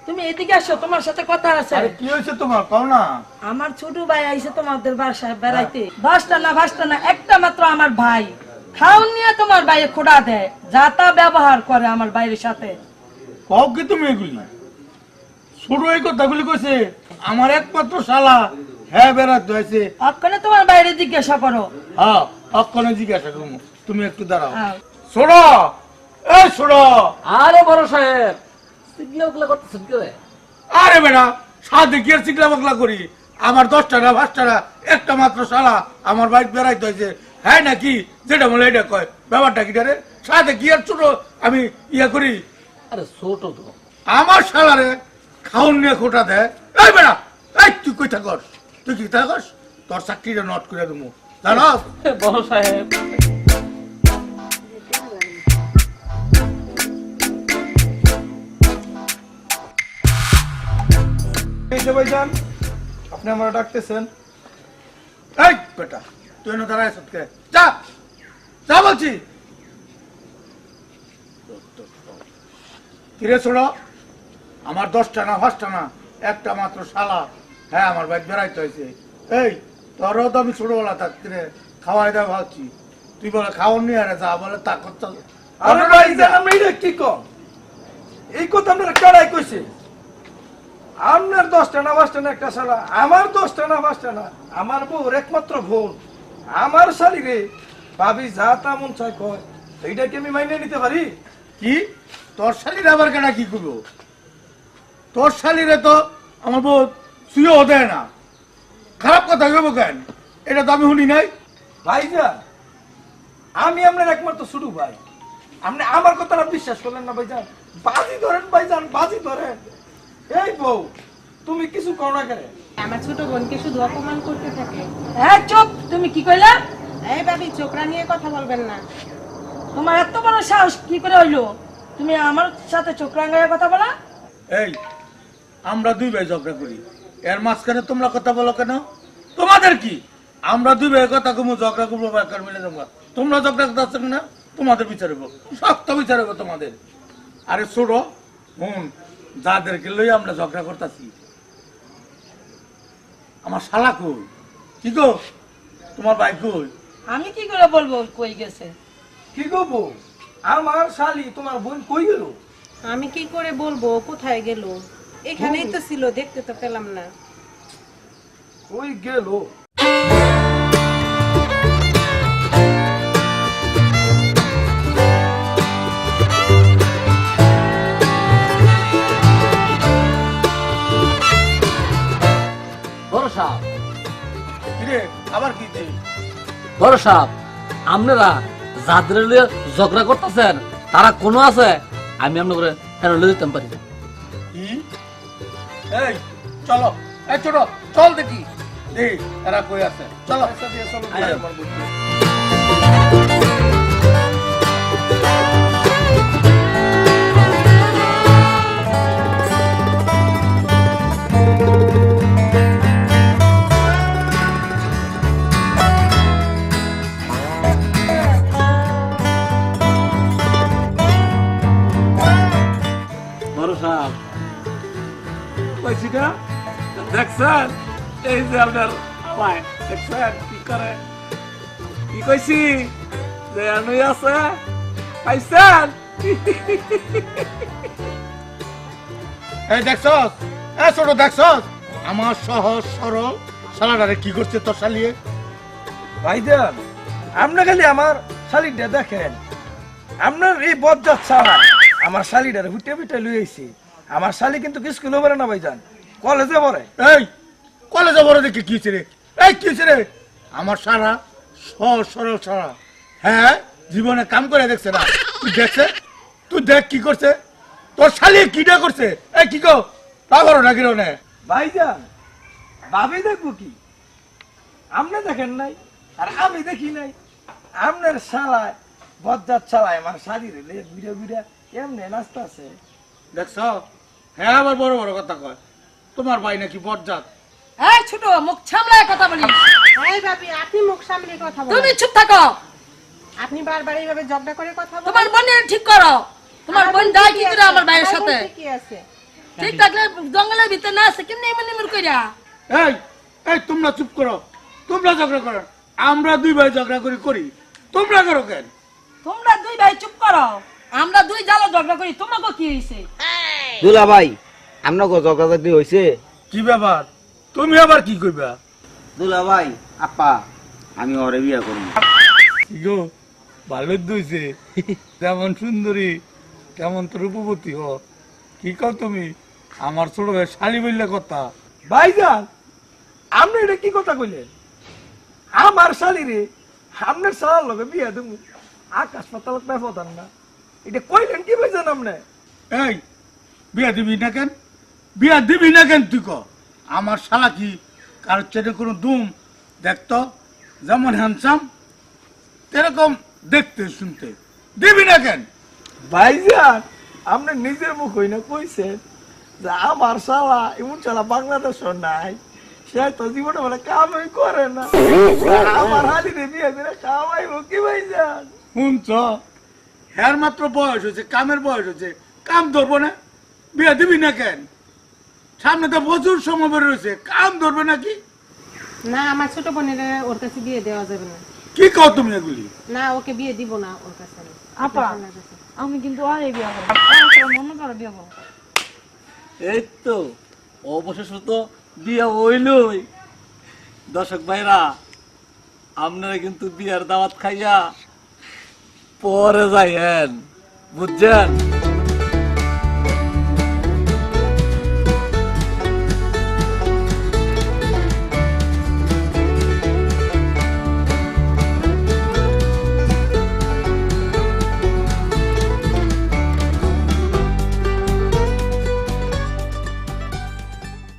তুমি এদিকে আসো, তোমার সাথে কথা আছে। আরে কি হয়েছে তোমার, কও না। আমার ছোট ভাই আইছে তোমাদের বাসায় বেড়াইতে। 10টা না একটা মাত্র আমার ভাই। খাওন নিয়ে তোমার ভাইয়ে খোঁড়া দেয়, যাতা ব্যবহার করে আমার ভাইয়ের সাথে। কও কি তুমি এগুলি? ছোট এই কথাগুলি কইছে আমার একমাত্র শালা, হ্যাঁ বেড়াতে হয়েছে। অক্ষণে তোমার বাইরে জিজ্ঞাসা করো। হ্যাঁ অক্ষণে জিজ্ঞাসা করবো, তুমি একটু দাঁড়াও। হ্যাঁ। ছোড়ো, এই ছোড়ো। আরে বড় সাহেব, সিগলা উগলা করতেছেন কি রে? আরে বেটা, সাথে কি আর চিকলা বকলা করি? আমার 10টা না 5টা না একটা মাত্র শালা আমার বাইক বেড়াইতে হয়েছে, হ্যাঁ নাকি? যেটা বলে এটা কয়, ব্যাপারটা কি রে? সাথে কি আর ছোট আমি ইয়া করি? আরে ছোট তো। আমার শালারে খাউন নিয়ে খোটা দেয়। এই বেটা, এই তুই কই থাকস? তুই কি থাকস? তোর চাকরিটা নট করে দেবো, জানাস? বড় সাহেব, ভাইজান, আপনি আমার ডাকতেছেন? এই বেটা, তুই এনে দাঁড়ায় সত্যি যা, যা বলছি। কিরে ছোড়ো, আমার 10টা না 5টা না একটা মাত্র শালা, হ্যাঁ আমার বাইক বেড়াইতে হয়েছে। এই তোরও তো আমি ছোটবেলা থাকতে খাওয়াই দেওয়া ভাবছি, তুই বলে খাওয়ার নিয়ে আরে যা বলে তা করতে। আরে ভাইজান, আপনি এটা কি কম? এই কথা আপনারা কেডাই কইছে? আপনার 10টা না 5টা না একটা শালা, আমার 10টা না 5টা না আমার বউর একমাত্র বোন। আমার শালি রে ভাবি যা তা মন চাই কয়, এইটা কি আমি মাইনে নিতে পারি? কি তোর শালির আবার কেনা কি করবো? তোর শালিরে তো আমার বউ শুয়েও দেয় না, খারাপ কথা কেবো কেন? এটা তো আমি শুনি নাই। ভাইজান, আমি আপনার একমাত্র ছোট ভাই, আপনি আমার কথাটা বিশ্বাস করলেন না ভাইজান? বাজি ধরেন ভাইজান, বাজি ধরেন। এই বউ, তুমি কিছু করো না কেন? আমার ছোট বোনকে শুধু অপমান করতে থাকে। হ্যাঁ চুপ, তুমি কি কইলা? এই ভাবি, চোখরা নিয়ে কথা বলবেন না। তোমার এত বড় সাহস কি করে হইলো? তুমি আমার সাথে চোখ রাঙায় কথা বলা? এই আমরা দুই ভাই ঝগড়া করি, এর মাঝখানে তোমরা কথা বলো কেন? তোমাদের কি? আমরা দুই ভাই কথা কমু, ঝগড়া করবো, বাকার মিলে যাবো। তোমরা ঝগড়া করতে না, তোমাদের বিচার হবো, শক্ত বিচার হবো তোমাদের। আরে ছোড়ো হুন, যাদেরকে লই আমরা ঝগড়া করতেছি, আমার শালা কই? কি গো, তোমার ভাই কই? আমি কি করে বলবো কই গেছে? কি গো বউ, আমার শালি তোমার বোন কই গেল? আমি কি করে বলবো কোথায় গেল? এখানেই তো ছিল, দেখতে তো পেলাম না। কই গেল? বড় সাহেব, কিরে আবার কি? বড় সাহেব, আপনারা যাদের লিয়ে ঝগড়া করতেছেন তারা কোনো আছে? আমি আপনাকে হ্যাঁ লিয়ে দিতে পারি। কি? এই চলো, এই ছোট চল দেখি, এই এরা কই আছে, চলো। আয়। বড় সাহেব, কইছি না? দেখছেন এই যে আপনার আমায় দেখছেন কি করে? কি কইছি যে আমি আছে পাইছেন? এই দেখছস, এই ছোট দেখছস আমার সহজ সরল শালাটারে কি করছে তোর শালিয়ে? ভাইজান, আপনি খালি আমার শালিটা দেখেন। আপনার এই বজ্জাত ছাড়া আমার শালিটারে হুটে পিটে লুই আইছি। আমার শালি কিন্তু স্কুলে পড়ে না ভাইজান, কলেজে পড়ে। এই কলেজে বড় দেখে কি হয়েছে রে? এই কি হয়েছে রে? আমার সারা সহজ সরল সারা, হ্যাঁ জীবনে কাম করে দেখছে না, তুই দেখছে? তুই দেখ কি করছে তোর শালি, কিটা করছে? এই কি গো, তা করো না কিরো নে? ভাইজান, ভাবি দেখবো কি? আপনি দেখেন নাই আর আমি দেখি নাই। আপনার শালায় বজ্জাত শালায় আমার শালি রে ঘুরে ঘুরে এমনি নাচতে আছে। দেখছ, হ্যাঁ আবার বড় বড় কথা কয়, তোমার ভাই নাকি বজ্জাত। এই ছোট, মুখ সামলায় কথা বলি। এই ভাবি, আপনি মুখ সামনে কথা তুমি বলেন। চুপ থাকো। আপনি বারবার এইভাবে ঝগড়া করে কথা বলেন। তোমার বোনের ঠিক করো। তোমার বোন যায় কি করে আমার ভাইয়ের সাথে? কি আছে? ঠিক থাকলে জঙ্গলের ভিতরে না আছে কেমনি এমন এমন কইরা এই এই তোমরা চুপ করো, তোমরা ঝগড়া করো। আমরা দুই ভাই ঝগড়া করি তোমরা করো কেন? তোমরা দুই ভাই চুপ করো, আমরা দুই জ্বালা ঝগড়া করি, তোমাকে কি হইছে? দুলা ভাই আমরা ঝগড়াঝাটি হয়েছে। কি ব্যাপার? তুমি আবার কি কইবা? দুলা ভাই আপা আমি ওরে বিয়া করব। কি গো, ভালো দইছে, যেমন সুন্দরী তেমন তো রূপবতী হ। কি কও তুমি? আমার ছোট ভাই শালি বললে কথা। ভাইজান আপনি এটা কি কথা কইলেন? আমার শালিরে আপনার শালার লগে বিয়া দেবো, আকাশ পাতাল ব্যবধান না, এটা কইলেন কি ভাইজান আপনি? এই বিয়া দিবি না কেন? বিয়া দিবি না কেন তুই ক? আমার শালা কি কারোর চেয়ে কোনো দুম দেখতো? যেমন হ্যান্ডসাম এরকম দেখতে শুনতে, দিবি না কেন? ভাইজান আপনি নিজের মুখ হই না কইছেন যে আমার শালা এমন শালা বাংলাদেশ নাই, সে তো জীবনে বলে কামই করে না, আমার হালিরে বিয়ে করে কামাইব কি ভাইজান? শুনছ, হ্যার মাত্র বয়স হয়েছে, কামের বয়স হয়েছে, কাম ধরবো না? বিয়া দিবি না কেন? সামনে তো প্রচুর সময় বের রয়েছে, কাম ধরবে নাকি? না আমার ছোট বোনের ওর কাছে বিয়ে দেওয়া যাবে না। কি কও তুমি এগুলি? না ওকে বিয়ে দিব না ওর কাছে আমি। আপা আপনার কাছে। আমি কিন্তু আরে বিয়া করব, মনে করো বিয়া করব। এই তো অবশেষে তো বিয়া হইলই। দর্শক ভাইরা, আপনারা কিন্তু বিয়ার দাওয়াত খাইয়া পরে যাইয়েন, বুঝছেন?